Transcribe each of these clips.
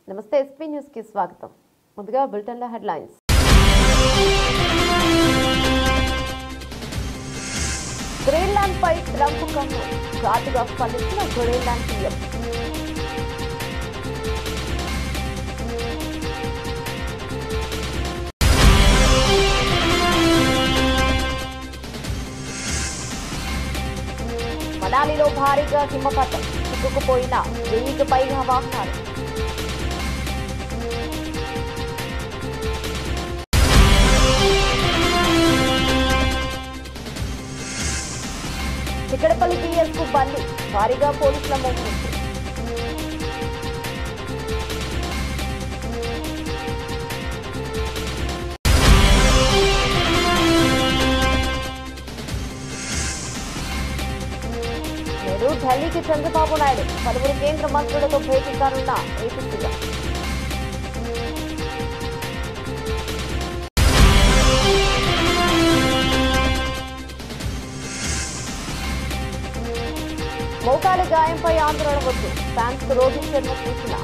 నమస్తే SP news కి స్వాగతం. ముందుగా బులెటిన్ల హెడ్లైన్స్. గ్రీన్లాండ్ పై ట్రంప్ కన్ను ఘాటుగా స్పందించిన గ్రీన్లాండ్ పీఎం. మనాలిలో భారీగా హిమపాతం, చిక్కుకుపోయిన 1000కి పైగా వాహనాలు. చిక్కడపల్లి పిఎస్ కు బండి, భారీగా పోలీసుల మోహరింపు. నేడు ఢిల్లీకి చంద్రబాబు నాయుడు పలువురు కేంద్ర మంత్రులతో భేటీ కానున్న ఏపీ సీఎం. మోకాలి గాయంపై ఆందోళన వద్దు, ఫ్యాన్స్ కు రోహిత్ శర్మ సూచన.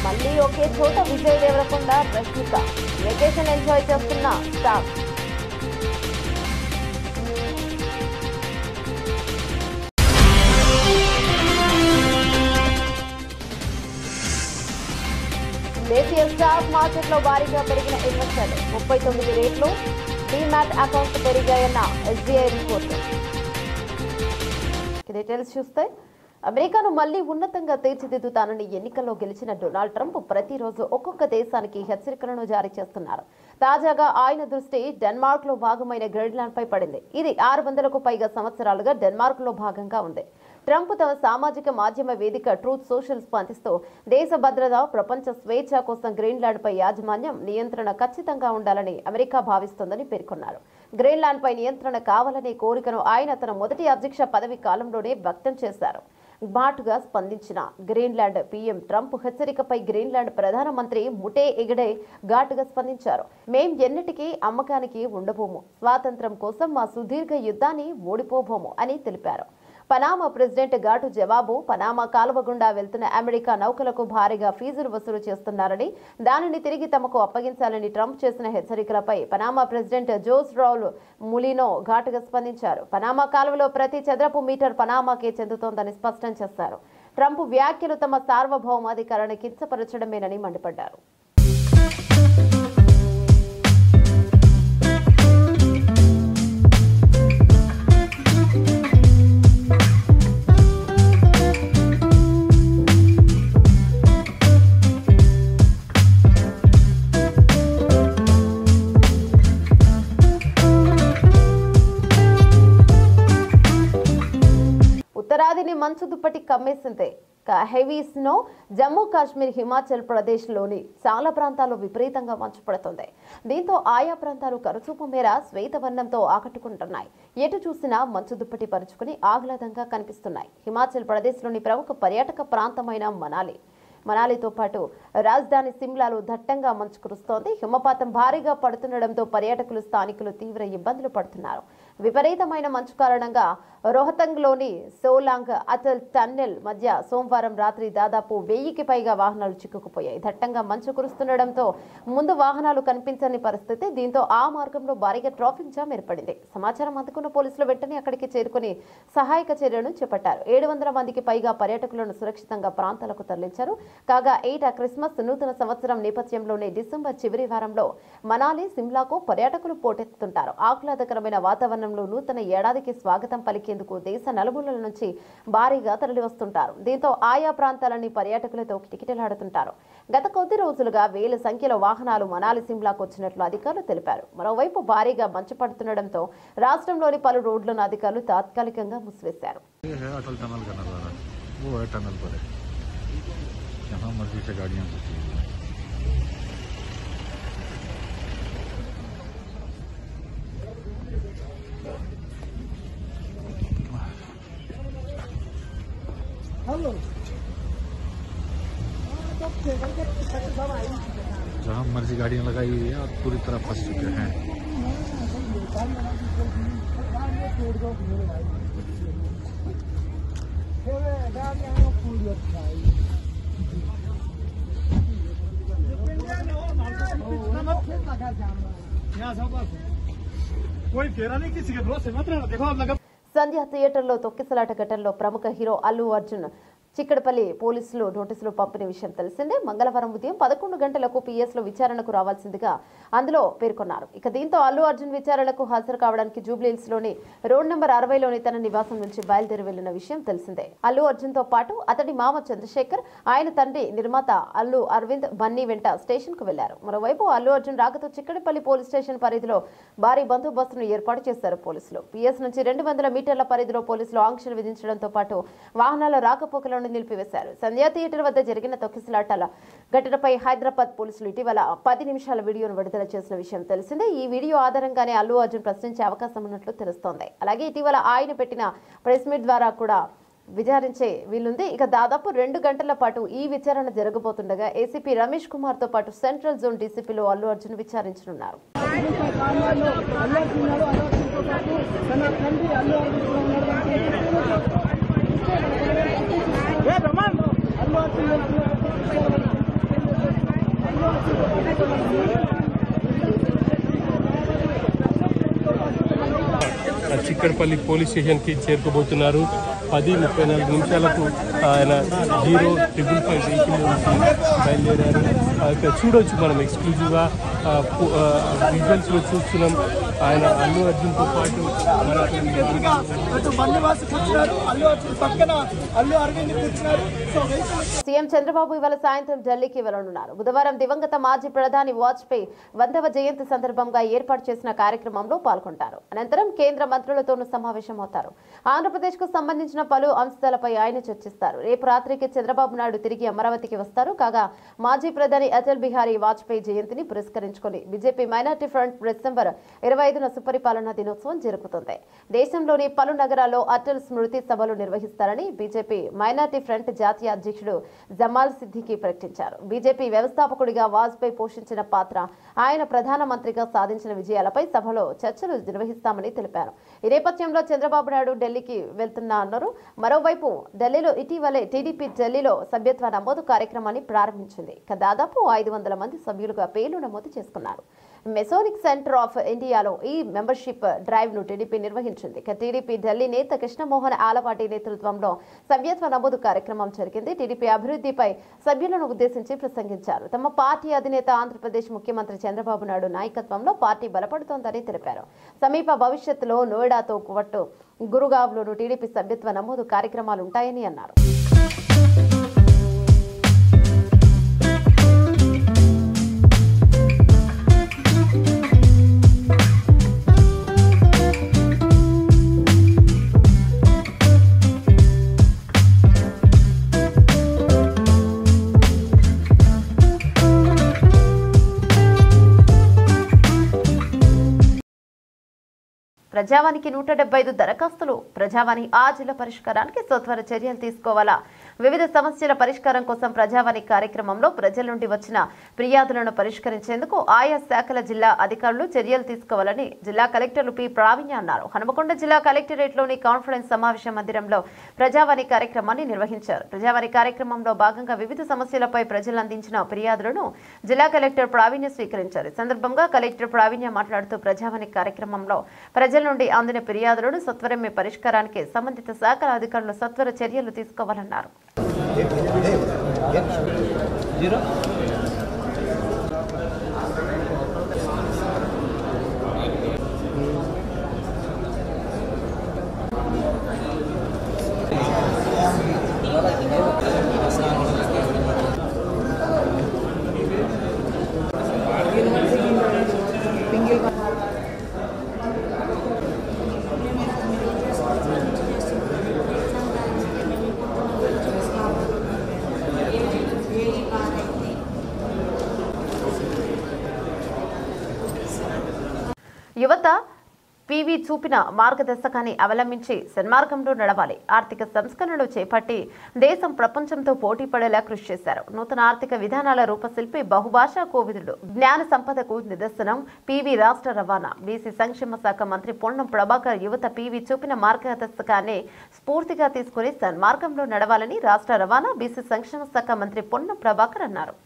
మళ్లీ ఒకే చోట విజయ్ దేవరకొండ, రష్మిక వెకేషన్ ఎంజాయ్ చేస్తున్న స్టాఫ్. దేశీయ స్టాక్ మార్కెట్లో భారీగా పెరిగిన ఇన్వెస్టర్లు, 39 రేట్లు డీమ్యాట్ అకౌంట్లు పెరిగాయన్న ఎస్బీఐ రిపోర్టు. డీటెయిల్స్ చూస్తే, అమెరికాను మళ్లీ ఉన్నతంగా తీర్చిదిద్దుతానని ఎన్నికల్లో గెలిచిన డొనాల్డ్ ట్రంప్ ప్రతిరోజు ఒక్కొక్క దేశానికి హెచ్చరికలను జారీ చేస్తున్నారు. తాజాగా ఆయన దృష్టి డెన్మార్క్ లో భాగమైన గ్రీన్లాండ్ పై పడింది. ఇది 600కు పైగా సంవత్సరాలుగా డెన్మార్క్ లో భాగంగా ఉంది. ట్రంప్ తమ సామాజిక మాధ్యమ వేదిక ట్రూత్ సోషల్ స్పందిస్తూ దేశ భద్రత, ప్రపంచ స్వేచ్ఛ కోసం గ్రీన్లాండ్ పై యాజమాన్యం, నియంత్రణ ఖచ్చితంగా ఉండాలని అమెరికా భావిస్తోందని పేర్కొన్నారు. గ్రీన్లాండ్ పై నియంత్రణ కావాలనే కోరికను ఆయన తన మొదటి అధ్యక్ష పదవి కాలంలోనే వ్యక్తం చేశారు. ఘాటుగా స్పందించిన గ్రీన్లాండ్ పీఎం ట్రంప్ హెచ్చరికపై గ్రీన్లాండ్ ప్రధానమంత్రి ముటే ఎగడే ఘాటుగా స్పందించారు. మేం ఎన్నిటికీ అమ్మకానికి ఉండబోము, స్వాతంత్ర్యం కోసం మా సుదీర్ఘ యుద్ధాన్ని ఓడిపోబోము అని తెలిపారు. పనామా ప్రెసిడెంట్ ఘాటు జవాబు, పనామా కాలువ గుండా వెళ్తున్న అమెరికా నౌకలకు భారీగా ఫీజులు వసూలు చేస్తున్నారని, దానిని తిరిగి తమకు అప్పగించాలని ట్రంప్ చేసిన హెచ్చరికలపై Panama president Jose Raul Mulino ఘాటుగా స్పందించారు. పనామా కాలువలో ప్రతి చదరపు మీటర్ పనామాకే చెందుతోందని స్పష్టం చేశారు. ట్రంప్ వ్యాఖ్యలు తమ సార్వభౌమాధికారాన్ని కించపరచడమేనని మండిపడ్డారు. ఉత్తరాదిని మంచు దుప్పటి కమ్మేసిందే. హెవీ స్నో జమ్మూ కాశ్మీర్, హిమాచల్ ప్రదేశ్ లోని చాలా ప్రాంతాల్లో విపరీతంగా మంచు పడుతుంది. దీంతో ఆయా ప్రాంతాలు కనుచూపు మేర శ్వేతవర్ణంతో ఆకట్టుకుంటున్నాయి. ఎటు చూసినా మంచు దుప్పటి పరుచుకుని ఆహ్లాదంగా కనిపిస్తున్నాయి. హిమాచల్ ప్రదేశ్ లోని ప్రముఖ పర్యాటక ప్రాంతమైన మనాలితో పాటు రాజధాని సిమ్లాలో దట్టంగా మంచు కురుస్తోంది. హిమపాతం భారీగా పడుతుండటంతో పర్యాటకులు, స్థానికులు తీవ్ర ఇబ్బందులు పడుతున్నారు. విపరీతమైన మంచు కారణంగా రోహతంగ్లోని సోలాంగ్ అటల్ టన్నెల్ మధ్య సోమవారం రాత్రి దాదాపు 1000కి పైగా వాహనాలు చిక్కుకుపోయాయి. దట్టంగా మంచు కురుస్తుండటంతో ముందు వాహనాలు కనిపించని పరిస్థితి. దీంతో ఆ మార్గంలో భారీగా ట్రాఫిక్ జామ్ ఏర్పడింది. సమాచారం అందుకున్న పోలీసులు వెంటనే అక్కడికి చేరుకుని సహాయక చర్యలను చేపట్టారు. 700 మందికి పైగా పర్యాటకులను సురక్షితంగా ప్రాంతాలకు తరలించారు. కాగా ఏటా క్రిస్మస్, నూతన సంవత్సరం నేపథ్యంలోనే డిసెంబర్ చివరి వారంలో మనాలి, సిమ్లాకు పర్యాటకులు పోటెత్తుంటారు. ఆహ్లాదకరమైన వాతావరణంలో నూతన ఏడాదికి స్వాగతం పలికేందుకు దేశ నలుమూలల నుంచి భారీగా తరలి వస్తుంటారు. దీంతో ఆయా ప్రాంతాలన్నీ పర్యాటకులతో కిటకిటలాడుతుంటారు. గత కొద్ది రోజులుగా వేల సంఖ్యలో వాహనాలు మనాలి, సిమ్లాకు వచ్చినట్లు అధికారులు తెలిపారు. మరోవైపు భారీగా మంచు పడుతుండటంతో రాష్ట్రంలోని పలు రోడ్లను అధికారులు తాత్కాలికంగా మూసివేశారు. जहाँ मर्जी से गाड़ियाँ चलती हैं। जहाँ मर्जी गाड़ियाँ लगाई हुई है और पूरी तरह फंस चुके हैं। कोई फेरा नहीं किसी के भरोसे मत रहना। देखो आप लगा సంధ్య థియేటర్లో తొక్కిసలాట ఘటనలో ప్రముఖ హీరో అల్లు అర్జున్ చిక్కడపల్లి పోలీసులు నోటీసులు పంపిన విషయం తెలిసిందే. మంగళవారం ఉదయం 11 గంటలకు పిఎస్లో విచారణకు రావాల్సిందిగా అందులో పేర్కొన్నారు. ఇక దీంతో అల్లు అర్జున్ విచారణకు హాజరు కావడానికి జూబ్లీహిల్స్లోని రోడ్ నెంబర్ 60లోని తన నివాసం నుంచి బయలుదేరి వెళ్లిన విషయం తెలిసిందే. అల్లు అర్జున్ తో పాటు అతడి మామ చంద్రశేఖర్, ఆయన తండ్రి నిర్మాత అల్లు అరవింద్ బన్నీ వెంట స్టేషన్ కు వెళ్లారు. మరోవైపు అల్లు అర్జున్ రాకతో చిక్కడపల్లి పోలీస్ స్టేషన్ పరిధిలో భారీ బందోబస్తును ఏర్పాటు చేశారు పోలీసులు. పిఎస్ నుంచి 200 మీటర్ల పరిధిలో పోలీసులు ఆంక్షలు విధించడంతో పాటు వాహనాల రాకపోకలను నిలిపివేశారు. సంధ్యా థియేటర్ వద్ద జరిగిన తొక్కిసలాటల ఘటనపై హైదరాబాద్ పోలీసులు ఇటీవల 10 నిమిషాల వీడియోను విడుదల చేసిన విషయం తెలిసిందే. ఈ వీడియో ఆధారంగానే అల్లు అర్జున్ ప్రశ్నించే అవకాశం ఉన్నట్లు తెలుస్తోంది. అలాగే ఇటీవల ఆయన పెట్టిన ప్రెస్ మీట్ ద్వారా కూడా విచారించే వీలుంది. ఇక దాదాపు 2 గంటల పాటు ఈ విచారణ జరగబోతుండగా ఏసీపీ రమేష్ కుమార్ తో పాటు సెంట్రల్ జోన్ డీసీపీలో అల్లు అర్జున్ విచారించనున్నారు. చిక్కడపల్లి పోలీస్ స్టేషన్ కి చేరుకోబోతున్నారు. 10:34 నిమిషాలకు ఆయన 055 వెహికల్ నుంచి బయలుదేరారు. ఇక్కడ చూడొచ్చు మనం ఎక్స్క్లూజివ్ గా విజువల్స్ లో చూస్తున్నాం. ఆయన అల్లు అర్జున్ తో పాటు సీఎం చంద్రబాబు ఇవాళ సాయంత్రం ఢిల్లీకి వెళ్లనున్నారు. బుధవారం దివంగత మాజీ ప్రధాని వాజ్పేయి 100వ జయంతి సందర్భంగా ఏర్పాటు చేసిన కార్యక్రమంలో పాల్గొంటారు. అనంతరం కేంద్ర మంత్రులతోనూ సమావేశమవుతారు. ఆంధ్రప్రదేశ్ కు సంబంధించిన పలు అంశాలపై ఆయన చర్చిస్తారు. రేపు రాత్రికి చంద్రబాబు నాయుడు తిరిగి అమరావతికి వస్తారు. కాగా మాజీ ప్రధాని అటల్ బిహారీ వాజ్పేయి జయంతిని పురస్కరించుకుని బీజేపీ మైనార్టీ ఫ్రంట్ డిసెంబర్ 25న సుపరిపాలనా దినోత్సవం జరుపుతుంది. దేశంలోని పలు నగరాల్లో అటల్ స్మృతి సభలు నిర్వహిస్తారని బీజేపీ మైనార్టీ ఫ్రంట్ జాతీయ అధ్యక్షుడు జమాల్ సిద్దికీ ప్రకటించారు. బీజేపీ వ్యవస్థాపకుడిగా వాజ్పేయి పోషించిన పాత్ర, ఆయన ప్రధానమంత్రిగా సాధించిన విజయాలపై సభలో చర్చలు నిర్వహిస్తామని తెలిపారు. ఈ నేపథ్యంలో చంద్రబాబు నాయుడు ఢిల్లీకి వెళ్తున్నారు. మరోవైపు ఢిల్లీలో ఇటీవలే టీడీపీ ఢిల్లీలో సభ్యత్వ నమోదు కార్యక్రమాన్ని ప్రారంభించింది. దాదాపు 500 మంది సభ్యులుగా పేర్లు నమోదు చేసుకున్నారు. మెసోనిక్ సెంటర్ ఆఫ్ ఇండియాలో ఈ మెంబర్షిప్ డ్రైవ్ ను టీడీపీ నిర్వహించింది. టీడీపీ ఢిల్లీ నేత కృష్ణమోహన్ ఆలపాటి నేతృత్వంలో సభ్యత్వ నమోదు కార్యక్రమం జరిగింది. టీడీపీ అభివృద్ధిపై సభ్యులను ఉద్దేశించి ప్రసంగించారు. తమ పార్టీ అధినేత ఆంధ్రప్రదేశ్ ముఖ్యమంత్రి చంద్రబాబు నాయుడు నాయకత్వంలో పార్టీ బలపడుతోందని తెలిపారు. సమీప భవిష్యత్తులో నోయిడాతో పాటు గురుగావ్లోనూ టీడీపీ సభ్యత్వ నమోదు కార్యక్రమాలు ఉంటాయని అన్నారు. ప్రజావానికి 175 దరఖాస్తులు. ప్రజావాణి ఆ జిల్లా పరిష్కారానికి సత్వర చర్యలు తీసుకోవాలా? వివిధ సమస్యల పరిష్కారం కోసం ప్రజావాణి కార్యక్రమంలో ప్రజల నుండి వచ్చిన ఫిర్యాదులను పరిష్కరించేందుకు ఆయా శాఖల జిల్లా అధికారులు చర్యలు తీసుకోవాలని జిల్లా కలెక్టర్లు పి ప్రావీణ్య అన్నారు. హనుమకొండ జిల్లా కలెక్టరేట్లోని కాన్ఫరెన్స్ సమావేశ మందిరంలో ప్రజావాణి కార్యక్రమాన్ని నిర్వహించారు. ప్రజావాణి కార్యక్రమంలో భాగంగా వివిధ సమస్యలపై ప్రజలు అందించిన ఫిర్యాదులను జిల్లా కలెక్టర్ ప్రావీణ్య స్వీకరించారు. ఈ సందర్భంగా కలెక్టర్ ప్రావీణ్య మాట్లాడుతూ ప్రజావాణి కార్యక్రమంలో ప్రజల నుండి అందిన ఫిర్యాదులను సత్వరమే పరిష్కారానికి సంబంధిత శాఖల అధికారులు సత్వర చర్యలు తీసుకోవాలన్నారు. పివి చూపిన మార్గదర్శకాన్ని అవలంబించి సన్మార్గంలో నడవాలి. ఆర్థిక సంస్కరణలు చేపట్టి దేశం ప్రపంచంతో పోటీ పడేలా కృషి చేశారు. నూతన ఆర్థిక విధానాల రూపశిల్పి, బహుభాషా కోవిదుడు, జ్ఞాన సంపదకు నిదర్శనం పివి. రాష్ట్ర రవాణా, బీసీ సంక్షేమ శాఖ మంత్రి పొన్నం ప్రభాకర్ యువత పివి చూపిన మార్గదర్శకాన్ని స్ఫూర్తిగా తీసుకుని సన్మార్గంలో నడవాలని రాష్ట్ర రవాణా, బీసీ సంక్షేమ శాఖ మంత్రి పొన్నం ప్రభాకర్ అన్నారు.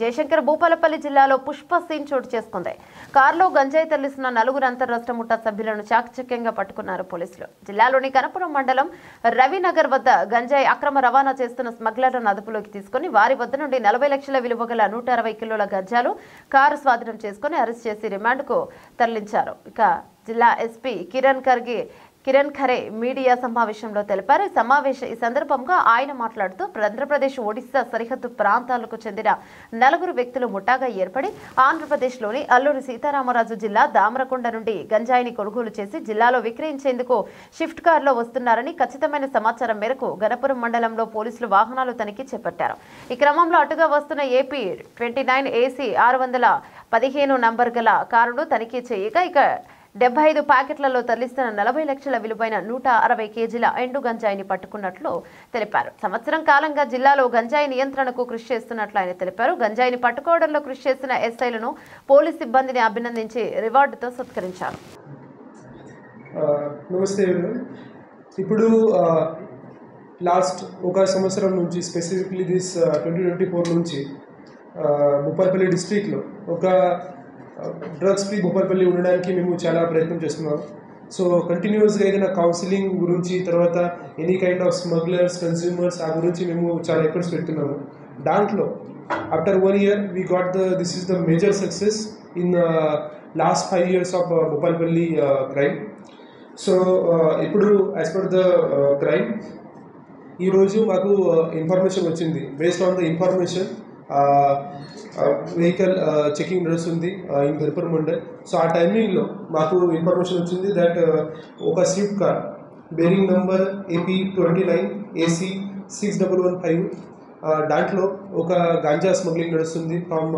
జయశంకర్ భూపాలపల్లి జిల్లాలో పుష్ప సీన్ చోటు చేసుకుంది. కారులో గంజాయి తరలిస్తున్న 4 అంతర్రాష్ట్ర ముఠా సభ్యులను చాకచక్యంగా పట్టుకున్నారు పోలీసులు. జిల్లాలోని కనపురం మండలం రవినగర్ వద్ద గంజాయి అక్రమ రవాణా చేస్తున్న స్మగ్లర్లను అదుపులోకి తీసుకుని వారి వద్ద నుండి 40 లక్షల విలువ గల 160 కిలోల గంజాలు కారు స్వాధీనం చేసుకుని అరెస్ట్ చేసి రిమాండ్కు తరలించారు. ఇక జిల్లా ఎస్పీ కిరణ్ ఖరే మీడియా సమావేశంలో తెలిపారు. ఈ సందర్భంగా ఆయన మాట్లాడుతూ ఆంధ్రప్రదేశ్, ఒడిశా సరిహద్దు ప్రాంతాలకు చెందిన 4 వ్యక్తులు ముఠాగా ఏర్పడి ఆంధ్రప్రదేశ్లోని అల్లూరి సీతారామరాజు జిల్లా దామరకొండ నుండి గంజాయిని కొనుగోలు చేసి జిల్లాలో విక్రయించేందుకు షిఫ్ట్ కారులో వస్తున్నారని ఖచ్చితమైన సమాచారం మేరకు గణపురం మండలంలో పోలీసులు వాహనాలు తనిఖీ చేపట్టారు. ఈ క్రమంలో అటుగా వస్తున్న ఏపీ 29 AC 615 నంబర్ గల కారును తనిఖీ చేయగా ఇక 75 ప్యాకెట్లలో తరలిస్తున్న 40 లక్షల విలువైన 160 కేజీల ఎండు గంజాయిని పట్టుకున్నట్లు తెలిపారు. సంవత్సరం కాలంగా జిల్లాలో గంజాయి నియంత్రణకు కృషి చేస్తున్నట్లు ఆయన తెలిపారు. గంజాయిని పట్టుకోవడంలో కృషి చేసిన ఎస్ఐలను, పోలీస్ సిబ్బందిని అభినందించి రివార్డుతో సత్కరించారు. నమస్తే. ఇప్పుడు లాస్ట్ ఒక సంవత్సరం నుంచి, స్పెసిఫిక్లీ 2024 నుంచి భూపాలపల్లి డిస్ట్రిక్ట్లో ఒక డ్రగ్స్ ఫ్రీ భూపాలపల్లి ఉండడానికి మేము చాలా ప్రయత్నం చేస్తున్నాం. సో కంటిన్యూస్గా ఏదైనా కౌన్సిలింగ్ గురించి, తర్వాత any kind of smugglers, consumers, ఆ గురించి మేము చాలా ఎఫర్ట్స్ పెడుతున్నాము. దాంట్లో after 1 year we got this is the major success in last 5 years of Bhupalpally crime. So ఇప్పుడు యాజ్ పర్ ద క్రైమ్ ఈరోజు మాకు ఇన్ఫర్మేషన్ వచ్చింది. Based on the information vehicle checking నడుస్తుంది ఇన్ గణపురం మండల్. సో ఆ టైమింగ్లో మాకు ఇన్ఫర్మేషన్ వచ్చింది దట్ ఒక Swift car bearing number AP 29 AC 6115 దాంట్లో ఒక గాంజా స్మగ్లింగ్ నడుస్తుంది ఫ్రమ్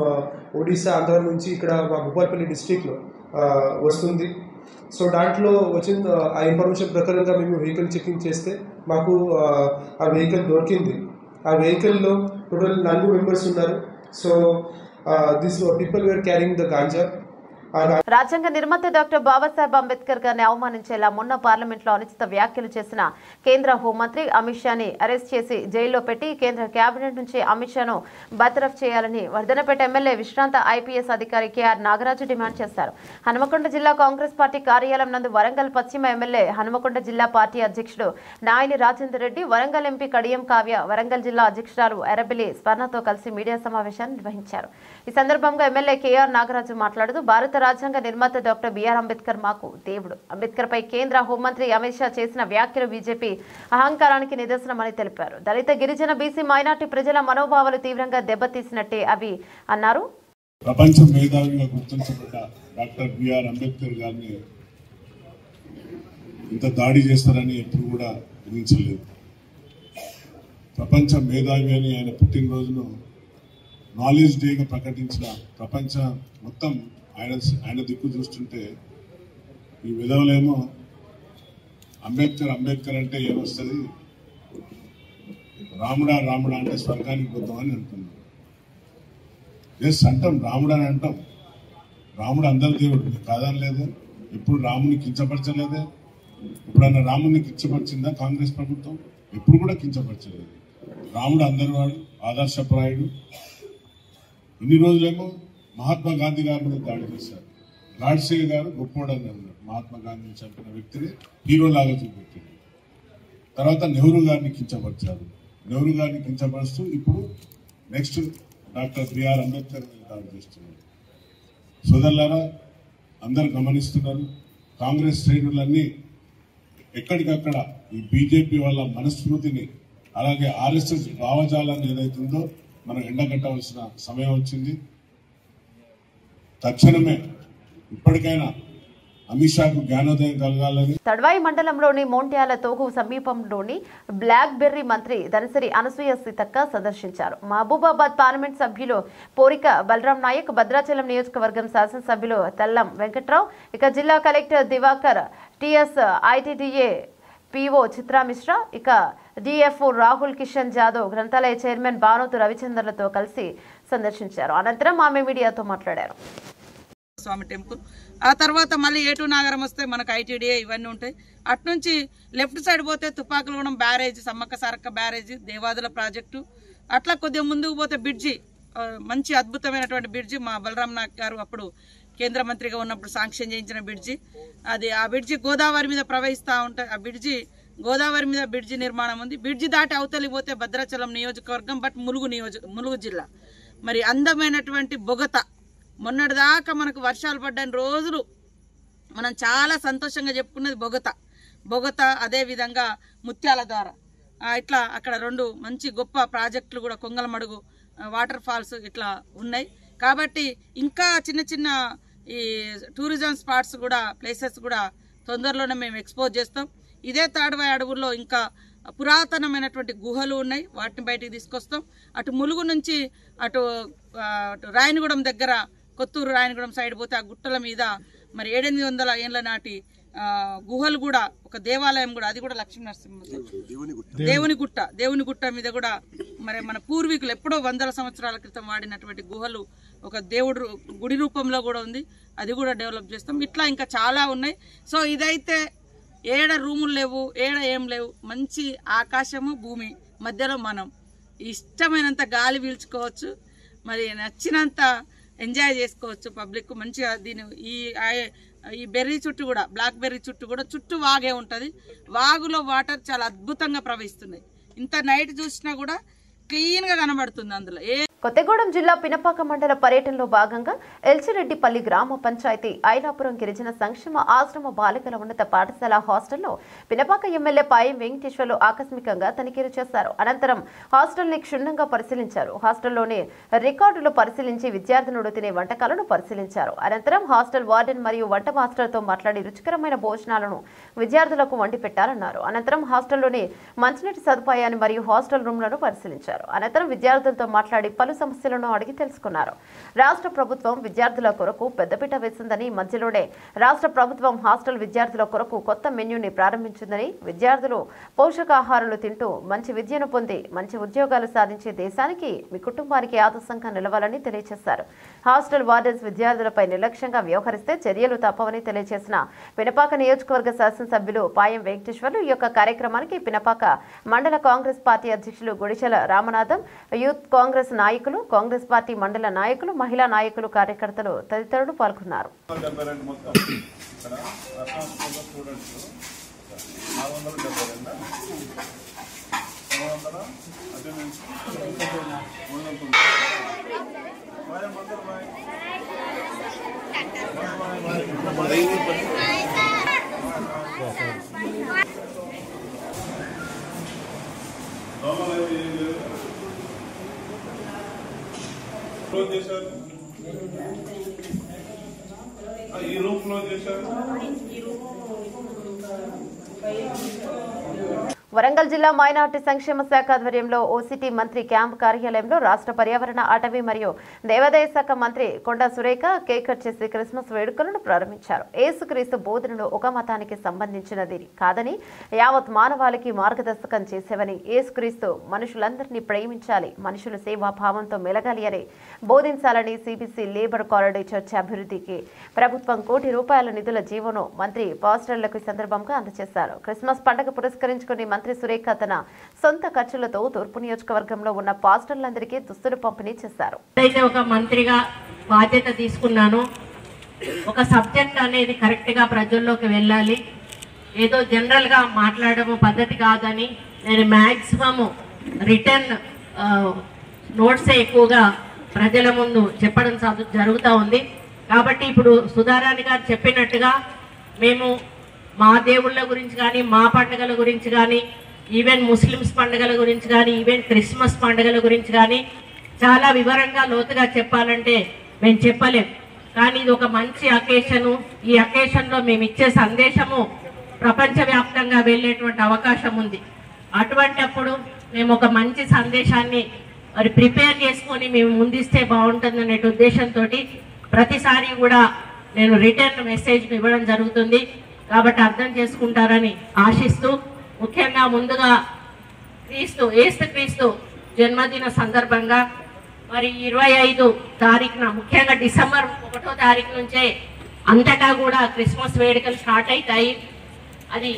ఒడిశా, ఆంధ్ర నుంచి ఇక్కడ మా భూపాలపల్లి డిస్ట్రిక్ట్లో వస్తుంది. సో దాంట్లో వచ్చిన ఆ ఇన్ఫర్మేషన్ ప్రకారంగా మేము వెహికల్ చెకింగ్ చేస్తే మాకు ఆ వెహికల్ దొరికింది. ఆ వెహికల్లో టోటల్ 4 మెంబర్స్ ఉన్నారు. So these people were carrying the ganja. రాజ్యాంగ నిర్మాత డాక్టర్ బాబాసాహెబ్ అంబేద్కర్ గారిని అవమానించేలా మొన్న పార్లమెంట్లో అనుచిత వ్యాఖ్యలు చేసిన కేంద్ర హోంమంత్రి అమిత్ షాని అరెస్ట్ చేసి జైల్లో పెట్టి కేంద్ర కేబినెట్ నుంచి అమిత్ షాను బర్తరఫ్ చేయాలని వర్ధనపేట ఎమ్మెల్యే విశ్రాంత IPS అధికారి KR నాగరాజు డిమాండ్ చేశారు. హనుమకొండ జిల్లా కాంగ్రెస్ పార్టీ కార్యాలయం నందు వరంగల్ పశ్చిమ ఎమ్మెల్యే, హనుమకొండ జిల్లా పార్టీ అధ్యక్షుడు నాయని రాజేందర్ రెడ్డి, వరంగల్ ఎంపీ కడియం కావ్య, వరంగల్ జిల్లా అధ్యక్షురాలు ఎర్రబెల్లి స్వర్ణతో కలిసి మీడియా సమావేశాన్ని నిర్వహించారు. ఈ సందర్భంగా ఎమ్మెల్యే KR నాగరాజు మాట్లాడుతూ భారత రాజ్యాంగ నిర్మాత డాక్టర్ బిఆర్ అంబేద్కర్ మాకు దేవుడు. అంబేద్కర్ పై కేంద్ర హోంమంత్రి అమిత్ షా చేసిన వ్యాఖ్యలు బీజేపీ అహంకారానికి నిదర్శనమని తెలిపారు. దళిత, గిరిజన, బీసీ, మైనార్టీ ప్రజల మనోభావాలు తీవ్రంగా దెబ్బతీసినట్టే అవి అన్నారు. ప్రపంచ మేధావిగా గుర్తించబడ్డ డాక్టర్ బిఆర్ అంబేద్కర్ గారిని ఇంత దాడి చేస్తారని ఎప్పుడు కూడా ఊహించలేదు. ప్రపంచ మేధావి అని ఆయన పుట్టినరోజును నాలెడ్జ్ డేగా ప్రకటించిన ప్రపంచ మొత్తం ఆయన దిక్కు చూస్తుంటే ఈ విధవలేమో అంబేద్కర్ అంటే ఏమొస్తుంది, రాముడా అంటే స్వర్గానికి పోతామని అంటున్నాం. ఎస్ అంటాం, రాముడు అని అంటాం. రాముడు అందరి దేవుడు కాదని లేదు. ఎప్పుడు రాముని కించపరచలేదే. ఎప్పుడన్నా రాముని కించపరిచిందా కాంగ్రెస్ ప్రభుత్వం? ఎప్పుడు కూడా కించపరచలేదు. రాముడు అందరి వాడు, ఆదర్శప్రాయుడు. ఇన్ని రోజులేమో మహాత్మా గాంధీ గారి మీద దాడి చేశారు. గాడ్సే గారు గొప్పోడని అన్నారు. మహాత్మా గాంధీని చంపిన వ్యక్తిని హీరోలాగా చూపెట్టారు. తర్వాత నెహ్రూ గారిని కించపరిచారు. నెహ్రూ గారిని కించపరుస్తూ ఇప్పుడు నెక్స్ట్ డాక్టర్ బిఆర్ అంబేద్కర్ మీద దాడి చేస్తున్నారు. సోదరులారా, అందరు గమనిస్తున్నారు. కాంగ్రెస్ శ్రేణులన్నీ ఎక్కడికక్కడ ఈ బీజేపీ వాళ్ళ మనస్మృతిని, అలాగే RSS భావజాలాన్ని ఏదైతుందో మనం ఎండగట్టవలసిన సమయం వచ్చింది. తక్షణమే ఇప్పటికైనా అమిత్ షాకు జ్ఞానోదయం కలగాలని. తడ్వాయి మండలంలోని మోంట్యాల తోగు సమీపంలోని బ్లాక్ బెర్రీ మంత్రి ధనసిరి అనసూయ సీతక్క సందర్శించారు. మహబూబాబాద్ పార్లమెంట్ సభ్యులు పోరిక బలరాం నాయక్, భద్రాచలం నియోజకవర్గం శాసనసభ్యులు తెల్లం వెంకట్రావు, ఇక జిల్లా collector Divakar, TS ITDA PO Chitra Mishra, ఇక డిఎఫ్ఓ రాహుల్ కిషన్ జాదవ్, గ్రంథాలయ చైర్మన్ బానోతు రవిచంద్రలతో కలిసి సందర్శించారు. అనంతరం ఆమె మీడియాతో మాట్లాడారు. స్వామి టెంపుల్, ఆ తర్వాత మళ్ళీ ఏటూ నాగరం వస్తే మనకు ఐటీడీఏ ఇవన్నీ ఉంటాయి. అట్నుంచి లెఫ్ట్ సైడ్ పోతే Tupakulagudem barrage, Sammakka Sarakka barrage, Devadula project, అట్లా కొద్దిగా ముందుకు పోతే బ్రిడ్జి, మంచి అద్భుతమైనటువంటి బ్రిడ్జి మా బలరాం నాయక్ గారు అప్పుడు కేంద్ర మంత్రిగా ఉన్నప్పుడు శాంక్షన్ చేయించిన బ్రిడ్జి. అది ఆ బ్రిడ్జి గోదావరి మీద ప్రవహిస్తూ ఉంటాయి. ఆ బ్రిడ్జి గోదావరి మీద బ్రిడ్జి నిర్మాణం ఉంది. బ్రిడ్జి దాటి అవతలి పోతే భద్రాచలం నియోజకవర్గం, బట్ ములుగు జిల్లా. మరి అందమైనటువంటి బొగత, మొన్నటిదాకా మనకు వర్షాలు పడ్డని రోజులు మనం చాలా సంతోషంగా చెప్పుకున్నది బొగత. అదేవిధంగా ముత్యాల ద్వారా, ఇట్లా అక్కడ 2 మంచి గొప్ప ప్రాజెక్టులు కూడా, కొంగలమడుగు వాటర్ ఫాల్స్ ఇట్లా ఉన్నాయి. కాబట్టి ఇంకా చిన్న చిన్న ఈ టూరిజం స్పాట్స్ కూడా, ప్లేసెస్ కూడా తొందరలోనే మేము ఎక్స్పోజ్ చేస్తాం. ఇదే తాడ్వాయి అడవుల్లో ఇంకా పురాతనమైనటువంటి గుహలు ఉన్నాయి, వాటిని బయటికి తీసుకొస్తాం. అటు ములుగు నుంచి అటు రాయనగూడెం దగ్గర, కొత్తూరు రాయనగూడెం సైడ్ పోతే ఆ గుట్టల మీద మరి 700-800 ఏళ్ల నాటి గుహలు కూడా, ఒక దేవాలయం కూడా, అది కూడా లక్ష్మీనరసింహ దేవుని గుట్ట మీద కూడా మరి మన పూర్వీకులు ఎప్పుడో 100 సంవత్సరాల క్రితం వాడినటువంటి గుహలు ఒక దేవుడు గుడి రూపంలో కూడా ఉంది, అది కూడా డెవలప్ చేస్తాం. ఇట్లా ఇంకా చాలా ఉన్నాయి. సో ఇదైతే ఏడ రూములు లేవు, ఏడ ఏం లేవు, మంచి ఆకాశము భూమి మధ్యలో మనం ఇష్టమైనంత గాలి పీల్చుకోవచ్చు, మరి నచ్చినంత ఎంజాయ్ చేసుకోవచ్చు. పబ్లిక్ మంచిగా ఈ బెర్రీ చుట్టూ కూడా, బ్లాక్ బెర్రీ చుట్టూ కూడా చుట్టూ వాగే ఉంటుంది. వాగులో వాటర్ చాలా అద్భుతంగా ప్రవహిస్తున్నాయి. ఇంత నైట్ చూసినా కూడా క్లీన్గా కనబడుతుంది అందులో. కొత్తగూడెం జిల్లా పినపాక మండల పర్యటనలో భాగంగా ఎల్చిరెడ్డిపల్లి గ్రామ పంచాయతీ ఐలాపురం గిరిజన సంక్షేమ ఆశ్రమ బాలికల ఉన్నత పాఠశాల హాస్టల్లో పినపాక ఎమ్మెల్యే పాయం వెంకటేశ్వర్లు ఆకస్మికంగా తనిఖీలు చేశారు. అనంతరం హాస్టల్ని క్షుణ్ణంగా పరిశీలించారు. హాస్టల్లోని రికార్డులు పరిశీలించి విద్యార్థినుడు తినే వంటకాలను పరిశీలించారు. అనంతరం హాస్టల్ వార్డెన్ మరియు వంట మాస్టర్తో మాట్లాడి రుచికరమైన భోజనాలను విద్యార్థులకు వండి పెట్టాలన్నారు. అనంతరం హాస్టల్లోని మంచినీటి సదుపాయాన్ని మరియు హాస్టల్ రూమ్లను పరిశీలించారు. అనంతరం విద్యార్థులతో మాట్లాడి పలు సమస్యలను అడిగి తెలుసుకున్నారు. రాష్ట్ర ప్రభుత్వం విద్యార్థుల కొరకు పెద్దపీట వేసిందని, మధ్యలోనే రాష్ట్ర ప్రభుత్వం హాస్టల్ విద్యార్థుల కొరకు కొత్త మెన్యూని ప్రారంభించిందని, విద్యార్థులు పోషకాహారాలు తింటూ మంచి విద్యను పొంది మంచి ఉద్యోగాలు సాధించి దేశానికి, మీ కుటుంబానికి ఆదర్శంగా నిలవాలని తెలియజేశారు. హాస్టల్ వార్డెన్స్ విద్యార్థులపై నిర్లక్ష్యంగా వ్యవహరిస్తే చర్యలు తప్పవని తెలియజేసిన పినపాక నియోజకవర్గ శాసనసభ్యులు పాయం వెంకటేశ్వర్లు ఈ యొక్క కార్యక్రమానికి పినపాక మండల కాంగ్రెస్ పార్టీ అధ్యక్షులు గుడిచెల రామనాథం, యూత్ కాంగ్రెస్ నాయకులు, కాంగ్రెస్ పార్టీ మండల నాయకులు, మహిళా నాయకులు, కార్యకర్తలు తదితరులు పాల్గొన్నారు. క్లోజ్ చేశారు, ఈ రూమ్ క్లోజ్ చేశారు. వరంగల్ జిల్లా మైనార్టీ సంక్షేమ శాఖ ఆధ్వర్యంలో ఓసిటీ మంత్రి క్యాంప్ కార్యాలయంలో రాష్ట్ర పర్యావరణ, అటవీ మరియు దేవాదాయ శాఖ మంత్రి కొండా సురేఖ కేక్ కట్ చేసి క్రిస్మస్ వేడుకలను ప్రారంభించారు. యేసుక్రీస్తు బోధనలు ఒక మతానికి సంబంధించినది కాదని, యావత్ మానవాళికి మార్గదర్శకం చేసేవని, యేసుక్రీస్తు మనుషులందరినీ ప్రేమించాలి, మనుషులు సేవాభావంతో మెలగాలి అని బోధించాలని సిబిసి లేబర్ కారిడార్ చర్చ అభివృద్ధికి ప్రభుత్వం ₹1 కోటి నిధుల జీవోను మంత్రి పాస్టర్లకు ఈ సందర్భంగా అందజేశారు. క్రిస్మస్ పండుగ పురస్కరించుకుని మంత్రి సురేఖ తన సొంత ఖర్చులతో తూర్పు నియోజకవర్గంలో ఉన్న పాస్టర్లందరికీ దుస్తులు పంపిణీ చేశారు. ఒక మంత్రిగా బాధ్యత తీసుకున్నాను. ఒక సబ్జెక్ట్ అనేది కరెక్ట్ గా ప్రజల్లోకి వెళ్ళాలి, ఏదో జనరల్ గా మాట్లాడడం పద్ధతి కాదని నేను మాక్సిమం రిటర్న్ నోట్స్ ఎక్కువగా ప్రజల ముందు చెప్పడం జరుగుతూ ఉంది. కాబట్టి ఇప్పుడు సుధారాణి గారు చెప్పినట్టుగా మేము మా దేవుళ్ళ గురించి కానీ, మా పండుగల గురించి కానీ, ఈవెన్ ముస్లిమ్స్ పండుగల గురించి కానీ, ఈవెన్ క్రిస్మస్ పండుగల గురించి కానీ చాలా వివరంగా లోతుగా చెప్పాలంటే మేము చెప్పలేం. కానీ ఇది ఒక మంచి అకేషను. ఈ అకేషన్లో మేము ఇచ్చే సందేశము ప్రపంచవ్యాప్తంగా వెళ్ళేటువంటి అవకాశం ఉంది. అటువంటప్పుడు మేము ఒక మంచి సందేశాన్ని మరి ప్రిపేర్ చేసుకొని మేము ముందిస్తే బాగుంటుందనే ఉద్దేశంతో ప్రతిసారి కూడా నేను రిటర్న్ మెసేజ్ ఇవ్వడం జరుగుతుంది. కాబట్టి అర్థం చేసుకుంటారని ఆశిస్తూ, ముఖ్యంగా ముందుగా యేసుక్రీస్తు జన్మదిన సందర్భంగా మరి 25 తారీఖున, ముఖ్యంగా డిసెంబర్ 1వ తారీఖు నుంచే అంతటా కూడా క్రిస్మస్ వేడుకలు స్టార్ట్ అవుతాయి. అది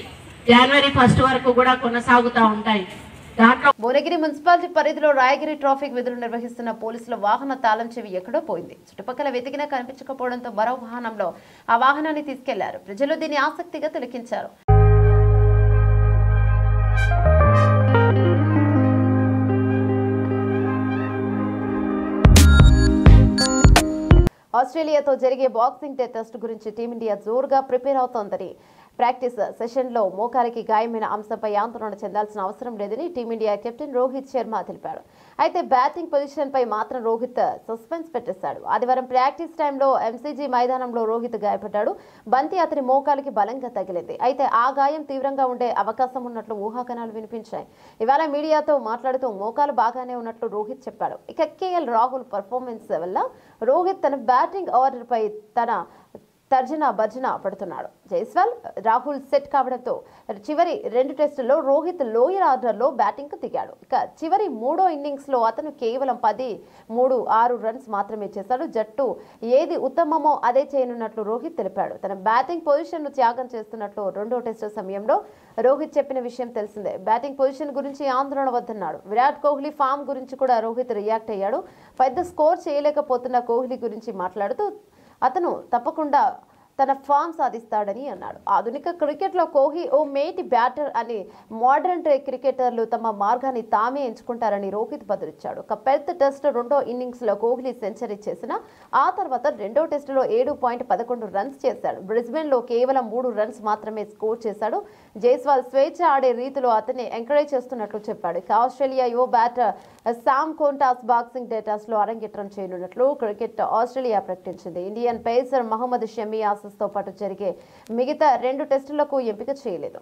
జనవరి 1 వరకు కూడా కొనసాగుతూ ఉంటాయి. దాంట్లో భువనగిరి మున్సిపాలిటీ పరిధిలో రాయగిరి ట్రాఫిక్ విధులు నిర్వహిస్తున్న పోలీసుల వాహన తాళం చెవి ఎక్కడో పోయింది. చుట్టుపక్కల వెతికినా కనిపించకపోవడంతో మరో వాహనంలో ఆ వాహనాన్ని తీసుకెళ్లారు. ప్రజలు దీన్ని ఆసక్తిగా తిలకించారు. ఆస్ట్రేలియాతో జరిగే బాక్సింగ్ డే టెస్ట్ గురించి టీమిండియా జోరుగా ప్రిపేర్ అవుతోందని, ప్రాక్టీస్ సెషన్లో మోకాలికి గాయమైన అంశంపై ఆందోళన చెందాల్సిన అవసరం లేదని టీమిండియా కెప్టెన్ రోహిత్ శర్మ తెలిపాడు. అయితే బ్యాటింగ్ పొజిషన్పై మాత్రం రోహిత్ సస్పెన్స్ పెట్టేశాడు. ఆదివారం ప్రాక్టీస్ టైంలో ఎంసీజీ మైదానంలో రోహిత్ గాయపడ్డాడు. బంతి అతని మోకాలికి బలంగా తగిలింది. అయితే ఆ గాయం తీవ్రంగా ఉండే అవకాశం ఉన్నట్లు ఊహాగానాలు వినిపించాయి. ఇవాళ మీడియాతో మాట్లాడుతూ మోకాలు బాగానే ఉన్నట్లు రోహిత్ చెప్పాడు. ఇక కేఎల్ రాహుల్ పర్ఫార్మెన్స్ వల్ల రోహిత్ తన బ్యాటింగ్ ఆర్డర్పై తన తర్జన భర్జన పడుతున్నాడు. జైస్వాల్, రాహుల్ సెట్ కావడంతో చివరి 2 టెస్టుల్లో రోహిత్ లోయర్ ఆర్డర్లో బ్యాటింగ్కు దిగాడు. ఇక చివరి 3వ ఇన్నింగ్స్లో అతను కేవలం 10-3-6 రన్స్ మాత్రమే చేశాడు. జట్టు ఏది ఉత్తమమో అదే చేయనున్నట్లు రోహిత్ తెలిపాడు. తన బ్యాటింగ్ పొజిషన్ను త్యాగం చేస్తున్నట్లు 2వ టెస్టు సమయంలో రోహిత్ చెప్పిన విషయం తెలిసిందే. బ్యాటింగ్ పొజిషన్ గురించి ఆందోళన వద్దన్నాడు. విరాట్ కోహ్లీ ఫామ్ గురించి కూడా రోహిత్ రియాక్ట్ అయ్యాడు. పెద్ద స్కోర్ చేయలేకపోతున్న కోహ్లీ గురించి మాట్లాడుతూ అతను తప్పకుండా తన ఫామ్ సాధిస్తాడని అన్నాడు. ఆధునిక క్రికెట్లో కోహ్లీ ఓ మేటి బ్యాటర్ అని మోడర్న్ క్రికెటర్లు తమ మార్గాన్ని తామే ఎంచుకుంటారని రోహిత్ బదులిచ్చాడు. ఒక పెద్ద టెస్ట్ 2వ ఇన్నింగ్స్లో కోహ్లీ సెంచరీ చేసిన ఆ తర్వాత 2వ టెస్టులో 7.11 రన్స్ చేశాడు. బ్రిస్బెన్లో కేవలం 3 రన్స్ మాత్రమే స్కోర్ చేశాడు. జైస్వాల్ స్వేచ్ఛ ఆడే రీతిలో అతన్ని ఎంకరేజ్ చేస్తున్నట్లు చెప్పాడు. ఇక ఆస్ట్రేలియా యువ బ్యాటర్ సామ్ కోంటాస్ బాక్సింగ్ డేటాస్లో అరంగేట్రం చేయనున్నట్లు క్రికెట్ ఆస్ట్రేలియా ప్రకటించింది. ఇండియన్ పేసర్ మహమ్మద్ షమి తో పాటు జరిగే మిగతా 2 టెస్టులకు ఎంపిక చేయలేదు.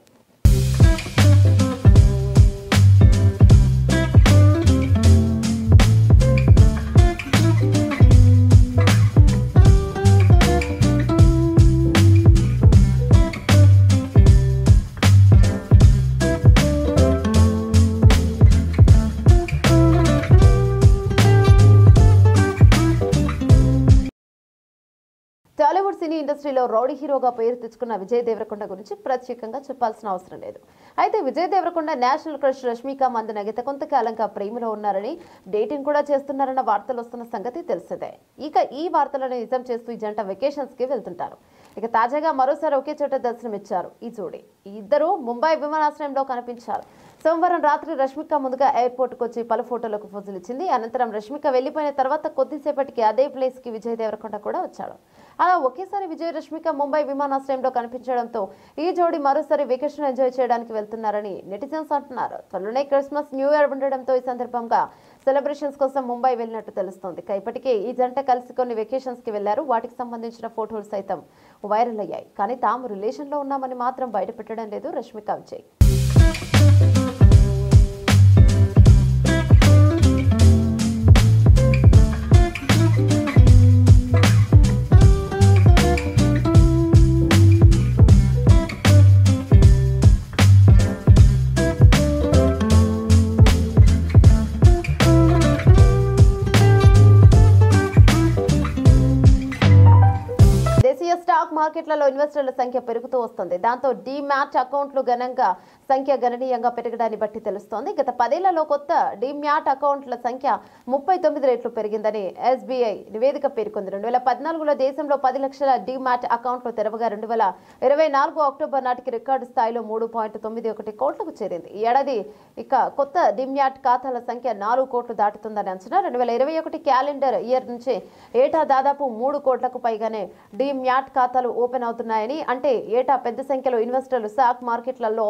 టాలీవుడ్ సినీ ఇండస్ట్రీలో రౌడీ హీరోగా పేరు తెచ్చుకున్న విజయ్ దేవరకొండ గురించి ప్రత్యేకంగా చెప్పాల్సిన అవసరం లేదు. అయితే విజయ్ దేవరకొండ నేషనల్ క్రష్ రష్మిక మందన గత కొంతకాలంగా ప్రేమలో ఉన్నారని, డేటింగ్ కూడా చేస్తున్నారన్న వార్తలు వస్తున్న సంగతి తెలిసిందే. ఇక ఈ వార్తలను నిజం చేస్తూ ఈ జంట వెకేషన్స్ కి వెళ్తుంటారు. ఇక తాజాగా మరోసారి ఒకే చోట దర్శనమిచ్చారు ఈ జోడీ. ఇద్దరు ముంబై విమానాశ్రయంలో కనిపించారు. సోమవారం రాత్రి రష్మిక ముందుగా ఎయిర్పోర్ట్కు వచ్చి పలు ఫోటోలకు ఫోజులిచ్చింది. అనంతరం రష్మిక వెళ్లిపోయిన తర్వాత కొద్దిసేపటికి అదే ప్లేస్ కి విజయ్ దేవరకొండ కూడా వచ్చాడు. అలా ఒకేసారి విజయ్ రష్మిక ముంబై విమానాశ్రయంలో కనిపించడంతో ఈ జోడీ మరోసారి వెకేషన్ ఎంజాయ్ చేయడానికి వెళ్తున్నారని నెటిజన్స్ అంటున్నారు. త్వరలోనే క్రిస్మస్, న్యూ ఇయర్ ఉండడంతో ఈ సందర్భంగా సెలబ్రేషన్స్ కోసం ముంబై వెళ్ళినట్టు తెలుస్తోంది. ఇప్పటికే ఈ జంట కలిసి కొన్ని వెకేషన్స్ కి వెళ్లారు. వాటికి సంబంధించిన ఫోటోలు సైతం వైరల్ అయ్యాయి. కానీ తాము రిలేషన్ లో ఉన్నామని మాత్రం బయట పెట్టడం లేదు రష్మిక విజయ్. మార్కెట్లలో ఇన్వెస్టర్ల సంఖ్య పెరుగుతూ వస్తుంది. దాంతో డీమ్యాట్ అకౌంట్లు గణనీయంగా పెరగడాన్ని బట్టి తెలుస్తోంది. గత 10 ఏళ్లలో కొత్త డీమ్యాట్ అకౌంట్ల సంఖ్య 39 రెట్లు పెరిగిందని ఎస్బీఐ నివేదిక పేర్కొంది. 2014లో దేశంలో 10 లక్షల డీమ్యాట్ అకౌంట్లు తెరవగా 2024 అక్టోబర్ నాటికి రికార్డు స్థాయిలో 3.91 కోట్లకు చేరింది. ఈ ఏడాది ఇక కొత్త డీమ్యాట్ ఖాతాల సంఖ్య 4 కోట్లు దాటుతుందని అంచనా. 2021 క్యాలెండర్ ఇయర్ నుంచి ఏటా దాదాపు 3 కోట్లకు పైగానే డీమ్యాట్ ఖాతాలు ఓపెన్ అవుతున్నాయని, అంటే ఏటా పెద్ద సంఖ్యలో ఇన్వెస్టర్లు స్టాక్ మార్కెట్లలో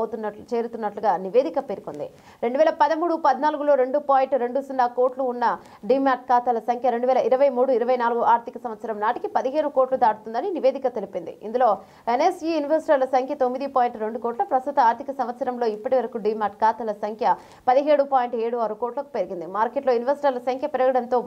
చేరుతున్నట్లుగా నివేదిక పేర్కొంది. 2013-14లో 2.20 కోట్లు ఉన్న డిమాట్ ఖాతాల సంఖ్య 2023-24 ఆర్థిక సంవత్సరం నాటికి 15 కోట్లు దాటుతుందని నివేదిక తెలిపింది. ఇందులో ఎన్ఎస్ఈ ఇన్వెస్టర్ల సంఖ్య 9.2 కోట్ల. ప్రస్తుత ఆర్థిక సంవత్సరంలో ఇప్పటి వరకు డిమాట్ ఖాతాల సంఖ్య 17.76 కోట్లకు పెరిగింది. మార్కెట్లో ఇన్వెస్టర్ల సంఖ్య పెరగడంతో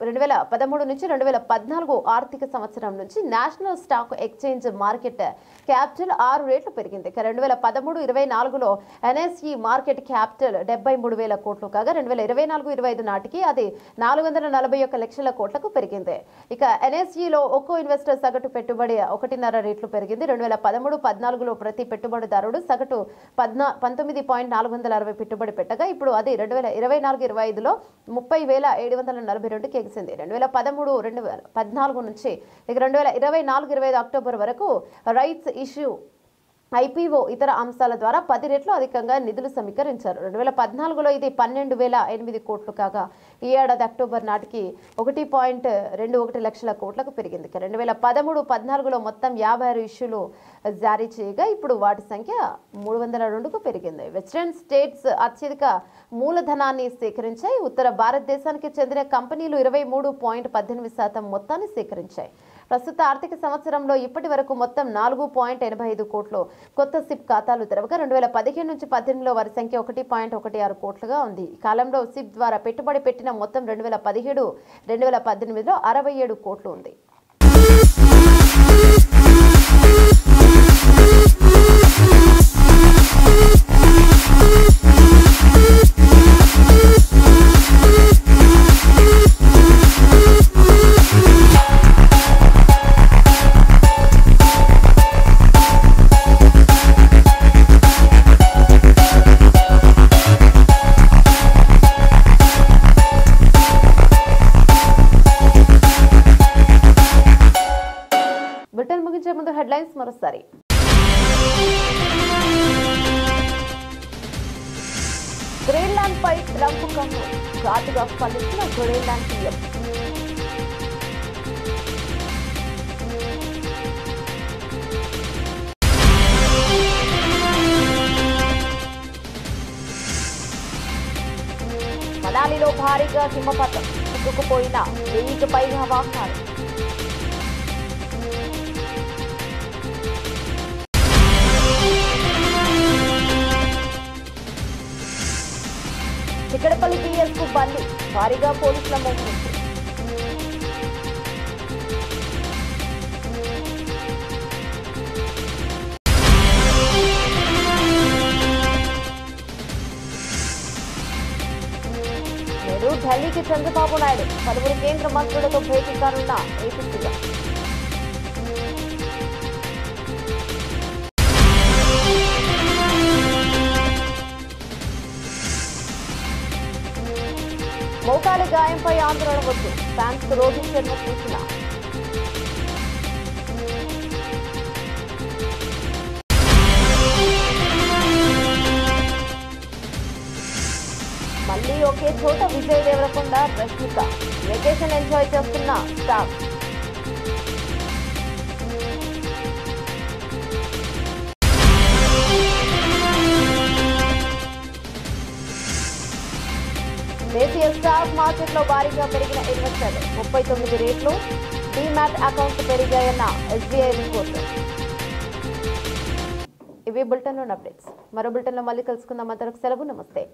2013 నుంచి 2014 ఆర్థిక సంవత్సరం నుంచి national stock exchange market capital 6 రెట్లు పెరిగింది. 2013-24లో ఎన్ఎస్ఈ మార్కెట్ క్యాపిటల్ 73,000 కోట్లు కాగా 2024-25 నాటికి అది 441 లక్షల కోట్లకు పెరిగింది. ఇక ఎన్ఎస్ఈలో ఒక్కో ఇన్వెస్టర్ సగటు పెట్టుబడి 1.5 రెట్లు పెరిగింది. 2013-14లో ప్రతి పెట్టుబడిదారుడు సగటు 19,460 పెట్టుబడి పెట్టగా ఇప్పుడు అది 2024-25లో 30,742కి 2013-2014 నుంచి 2024-25 అక్టోబర్ వరకు రైట్స్ ఇష్యూ, ఐపీఓ ఇతర అంశాల ద్వారా 10 రెట్లు అధికంగా నిధులు సమీకరించారు. 2014లో ఇది 12,008 కోట్లు కాగా ఈ ఏడాది అక్టోబర్ నాటికి 1.21 లక్షల కోట్లకు పెరిగింది. 2013-14లో మొత్తం 56 ఇష్యూలు జారీ చేయగా ఇప్పుడు వాటి సంఖ్య 302కు పెరిగింది. వెస్టర్న్ స్టేట్స్ అత్యధిక మూలధనాన్ని సేకరించాయి. ఉత్తర భారతదేశానికి చెందిన కంపెనీలు 23.18% మొత్తాన్ని సేకరించాయి. ప్రస్తుత ఆర్థిక సంవత్సరంలో ఇప్పటి వరకు మొత్తం 4.85 కోట్లు కొత్త సిప్ ఖాతాలు తెరవగా 2015 నుంచి 18లో వారి సంఖ్య 1.16 కోట్లుగా ఉంది. ఈ కాలంలో సిప్ ద్వారా పెట్టుబడి పెట్టిన మొత్తం 2017-2018లో 67 కోట్లు ఉంది. బులెటిన్ ముగించే ముందు హెడ్లైన్స్ మరోసారి. గ్రీన్లాండ్ పై ట్రంప్ కన్ను ఘాటుగా స్పందించిన గ్రీన్లాండ్ సీఎం. మనాలిలో భారీగా హిమపాతం, చిక్కుకుపోయిన 1000కి పైగా వాహనాలు. చిక్కడపల్లి పిఎస్కు బండి, భారీగా పోలీసుల మోహరింపు. నేడు ఢిల్లీకి చంద్రబాబు నాయుడు 10 కేంద్ర మంత్రులతో భేటీ కానున్న ఏపీ సీఎం. మోకాలి గాయంపై ఆందోళన వద్దు, ఫ్యాన్స్ కు రోహిత్ శర్మ సూచన. మళ్లీ ఒకే చోట విజయ్ దేవరకొండ, రష్మిక వెకేషన్ ఎంజాయ్ చేస్తున్న స్టార్. దేశీయ స్టాక్ మార్కెట్లో భారీగా పెరిగిన ఇన్వెస్టర్లు, 39 రేట్లు డీమ్యాట్ అకౌంట్లు పెరిగాయన్న ఎస్బీఐ రిపోర్టు. ఇవి బులెటిన్లోని అప్డేట్స్. మరో బులెటిన్లో మళ్ళీ కలుసుకుందాం. అంతవరకు సెలవు, నమస్తే.